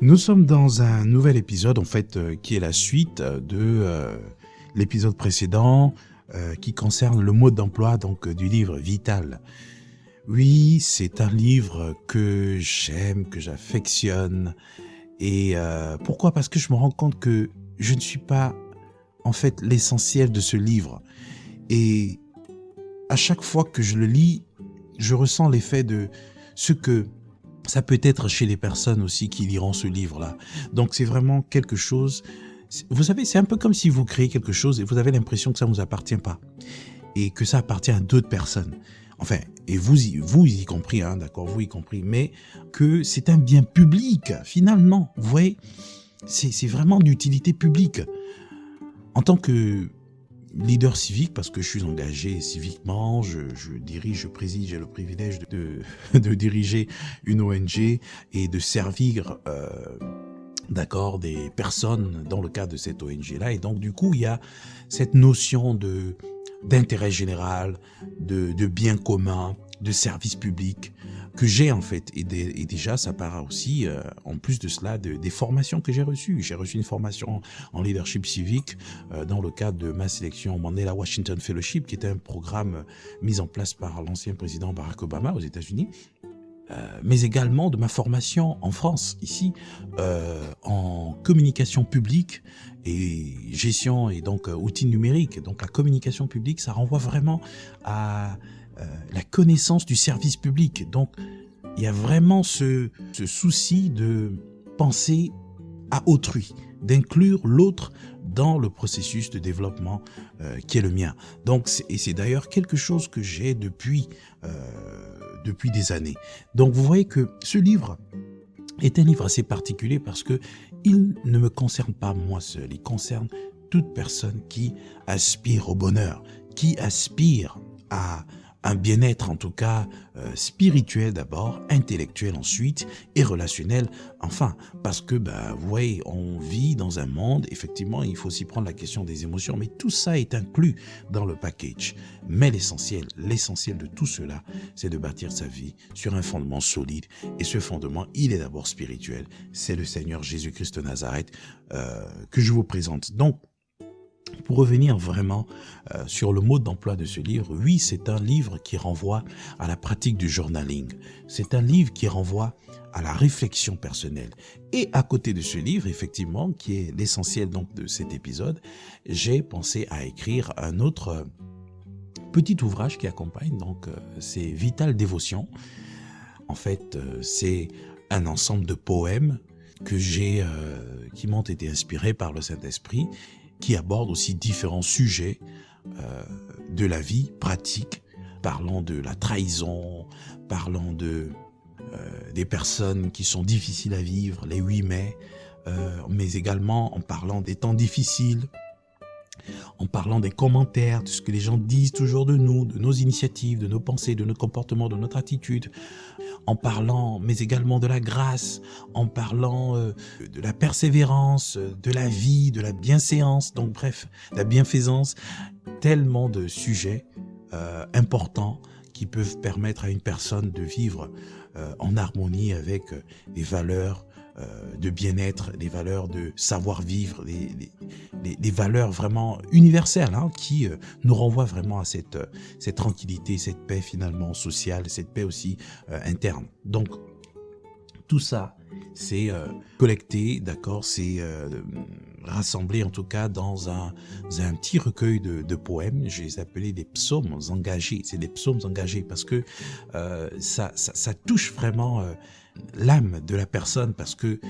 Nous sommes dans un nouvel épisode, en fait, qui est la suite de l'épisode précédent, qui concerne le mode d'emploi donc du livre Vital. Oui, c'est un livre que j'aime, que j'affectionne. Et pourquoi? Parce que je me rends compte que je ne suis pas, en fait, l'essentiel de ce livre. Et à chaque fois que je le lis, je ressens l'effet de ce que ça peut être chez les personnes aussi qui liront ce livre-là. Donc c'est vraiment quelque chose, vous savez, c'est un peu comme si vous créez quelque chose et vous avez l'impression que ça ne vous appartient pas et que ça appartient à d'autres personnes. Enfin, et vous y compris, hein, d'accord, vous y compris, mais que c'est un bien public, finalement. Vous voyez, c'est vraiment d'utilité publique. En tant que leader civique, parce que je suis engagé civiquement, je dirige, je préside, j'ai le privilège de diriger une ONG et de servir d'accord, des personnes dans le cadre de cette ONG-là. Et donc, du coup, il y a cette notion d'intérêt général, de bien commun, de service public que j'ai en fait. Et déjà, ça part aussi, en plus de cela, des formations que j'ai reçues. J'ai reçu une formation en leadership civique dans le cadre de ma sélection Mandela Washington Fellowship, qui était un programme mis en place par l'ancien président Barack Obama aux États-Unis. Mais également de ma formation en France, ici, en communication publique et gestion et donc outils numériques. Donc la communication publique, ça renvoie vraiment à la connaissance du service public. Donc il y a vraiment ce souci de penser à autrui, d'inclure l'autre dans le processus de développement qui est le mien. Donc, c'est d'ailleurs quelque chose que j'ai depuis des années. Donc vous voyez que ce livre est un livre assez particulier parce que il ne me concerne pas moi seul, il concerne toute personne qui aspire au bonheur, qui aspire à un bien-être en tout cas spirituel d'abord, intellectuel ensuite et relationnel enfin, parce que vous voyez, on vit dans un monde, effectivement il faut aussi prendre la question des émotions, mais tout ça est inclus dans le package. Mais l'essentiel de tout cela, c'est de bâtir sa vie sur un fondement solide, et ce fondement, il est d'abord spirituel, c'est le Seigneur Jésus-Christ de Nazareth que je vous présente. Donc, pour revenir vraiment sur le mode d'emploi de ce livre, oui, c'est un livre qui renvoie à la pratique du journaling. C'est un livre qui renvoie à la réflexion personnelle. Et à côté de ce livre, effectivement, qui est l'essentiel donc de cet épisode, j'ai pensé à écrire un autre petit ouvrage qui accompagne, donc c'est Vital Dévotion. En fait, c'est un ensemble de poèmes que qui m'ont été inspirés par le Saint-Esprit, qui aborde aussi différents sujets de la vie pratique, parlant de la trahison, parlant des personnes qui sont difficiles à vivre, les 8 mai, mais également en parlant des temps difficiles, en parlant des commentaires, de ce que les gens disent toujours de nous, de nos initiatives, de nos pensées, de nos comportements, de notre attitude, en parlant, mais également de la grâce, en parlant de la persévérance, de la vie, de la bienséance, donc bref, la bienfaisance, tellement de sujets importants qui peuvent permettre à une personne de vivre en harmonie avec les valeurs de bien-être, des valeurs de savoir-vivre, des valeurs vraiment universelles qui nous renvoient vraiment à cette tranquillité, cette paix finalement sociale, cette paix aussi interne. Donc, tout ça, c'est collecté, d'accord, c'est rassemblé en tout cas dans un petit recueil de poèmes. Je les appelais des psaumes engagés. C'est des psaumes engagés parce que ça touche vraiment l'âme de la personne, parce que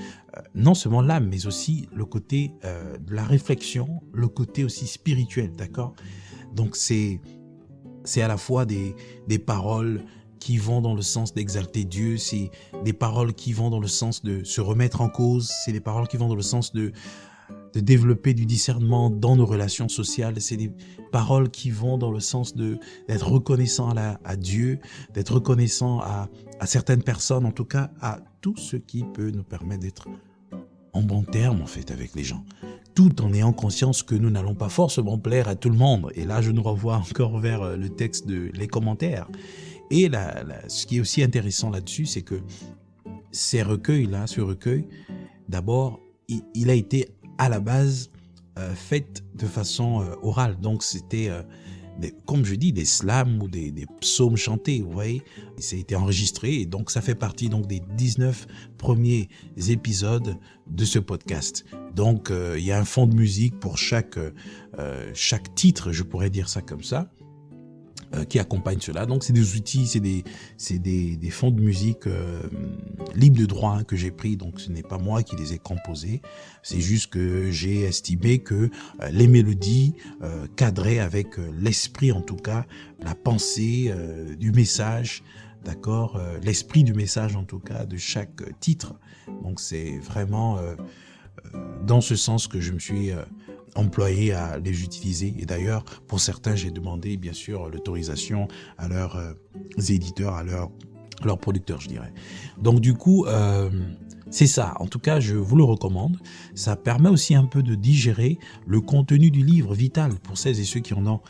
non seulement l'âme, mais aussi le côté de la réflexion, le côté aussi spirituel, d'accord? Donc c'est à la fois des paroles qui vont dans le sens d'exalter Dieu, c'est des paroles qui vont dans le sens de se remettre en cause, c'est des paroles qui vont dans le sens de développer du discernement dans nos relations sociales, c'est des paroles qui vont dans le sens d'être reconnaissant à Dieu, d'être reconnaissant à certaines personnes, en tout cas à tout ce qui peut nous permettre d'être en bon terme en fait avec les gens, tout en ayant conscience que nous n'allons pas forcément plaire à tout le monde. Et là je nous renvoie encore vers le texte les commentaires. Et ce qui est aussi intéressant là-dessus, c'est que ce recueil d'abord, il a été à la base fait de façon orale. Donc c'était, comme je dis, des slams ou des psaumes chantés, vous voyez. Ça a été enregistré et donc ça fait partie donc des 19 premiers épisodes de ce podcast. Donc il y a un fond de musique pour chaque titre, je pourrais dire ça comme ça, qui accompagne cela. Donc c'est des outils, c'est des fonds de musique libres de droit hein, que j'ai pris. Donc ce n'est pas moi qui les ai composés. C'est juste que j'ai estimé que les mélodies cadraient avec l'esprit, en tout cas, la pensée du message, d'accord, l'esprit du message en tout cas de chaque titre. Donc c'est vraiment dans ce sens que je me suis employés à les utiliser. Et d'ailleurs, pour certains, j'ai demandé bien sûr l'autorisation à leurs éditeurs, à leurs producteurs, je dirais. Donc du coup, c'est ça. En tout cas, je vous le recommande. Ça permet aussi un peu de digérer le contenu du livre Vital pour celles et ceux qui en ont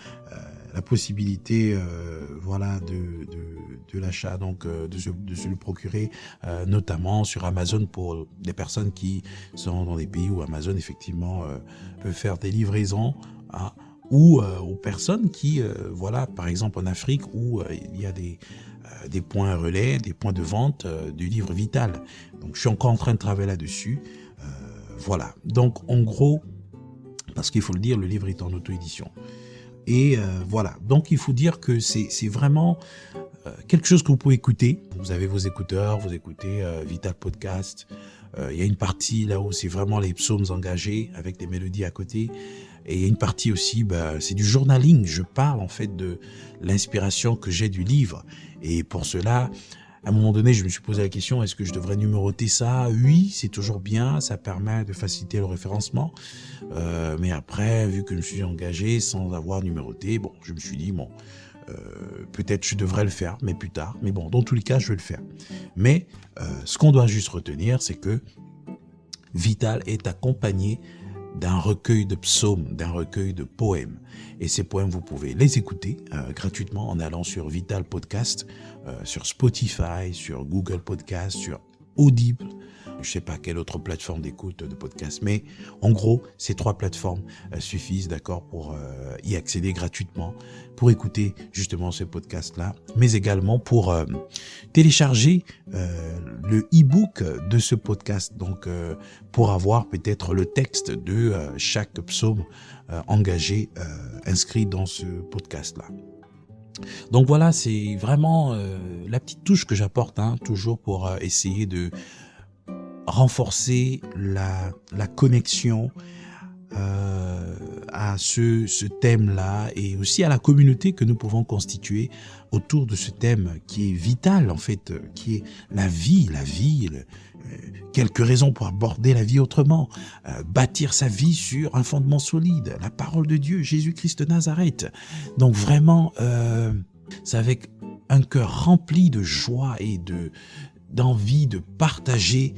la possibilité voilà, de l'achat, donc de se le procurer, notamment sur Amazon pour des personnes qui sont dans des pays où Amazon effectivement peut faire des livraisons ou aux personnes qui, voilà, par exemple en Afrique où il y a des points relais, des points de vente du livre Vital. Donc je suis encore en train de travailler là-dessus. Voilà. Donc en gros, parce qu'il faut le dire, le livre est en auto-édition. Et voilà, donc il faut dire que c'est vraiment quelque chose que vous pouvez écouter. Vous avez vos écouteurs, vous écoutez Vital Podcast. Il y a une partie là où c'est vraiment les psaumes engagés avec des mélodies à côté. Et il y a une partie aussi, c'est du journaling. Je parle en fait de l'inspiration que j'ai du livre. Et pour cela, à un moment donné, je me suis posé la question, est-ce que je devrais numéroter ça? Oui, c'est toujours bien, ça permet de faciliter le référencement. Mais après, vu que je me suis engagé sans avoir numéroté, bon, je me suis dit, bon, peut-être je devrais le faire, mais plus tard. Mais bon, dans tous les cas, je vais le faire. Mais ce qu'on doit juste retenir, c'est que Vital est accompagné d'un recueil de psaumes, d'un recueil de poèmes. Et ces poèmes, vous pouvez les écouter gratuitement en allant sur Vital Podcast, sur Spotify, sur Google Podcast, sur Audible. Je ne sais pas quelle autre plateforme d'écoute de podcast, mais en gros, ces 3 plateformes suffisent, d'accord, pour y accéder gratuitement, pour écouter justement ce podcast-là, mais également pour télécharger le e-book de ce podcast, donc pour avoir peut-être le texte de chaque psaume engagé, inscrit dans ce podcast-là. Donc voilà, c'est vraiment la petite touche que j'apporte, hein, toujours pour essayer de renforcer la connexion à ce thème-là et aussi à la communauté que nous pouvons constituer autour de ce thème qui est vital en fait, qui est la vie, quelques raisons pour aborder la vie autrement, bâtir sa vie sur un fondement solide, la parole de Dieu, Jésus-Christ de Nazareth. Donc vraiment, c'est avec un cœur rempli de joie et d'envie de partager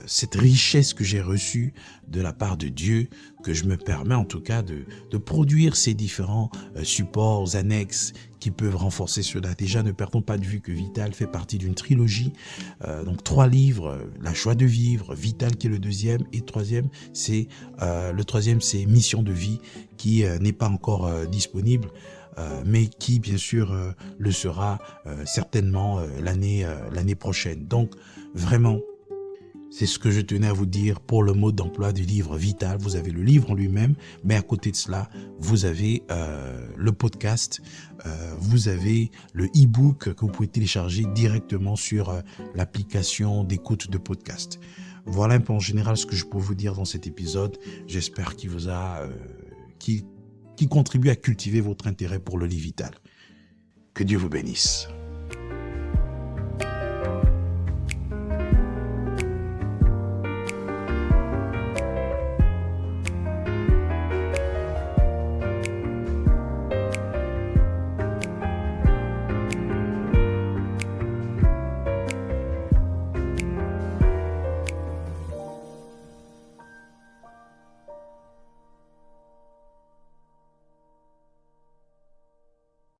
cette richesse que j'ai reçue de la part de Dieu, que je me permets en tout cas de produire ces différents supports annexes qui peuvent renforcer cela. Déjà, ne perdons pas de vue que Vital fait partie d'une trilogie, donc 3 livres, La joie de vivre, Vital qui est le 2e, et le 3e, c'est Mission de vie qui n'est pas encore disponible, mais qui bien sûr le sera certainement l'année prochaine. Donc vraiment, c'est ce que je tenais à vous dire pour le mode d'emploi du livre Vital. Vous avez le livre en lui-même, mais à côté de cela, vous avez le podcast, vous avez le e-book que vous pouvez télécharger directement sur l'application d'écoute de podcast. Voilà un peu en général ce que je peux vous dire dans cet épisode. J'espère qu'il vous a... qui contribue à cultiver votre intérêt pour le livre Vital. Que Dieu vous bénisse.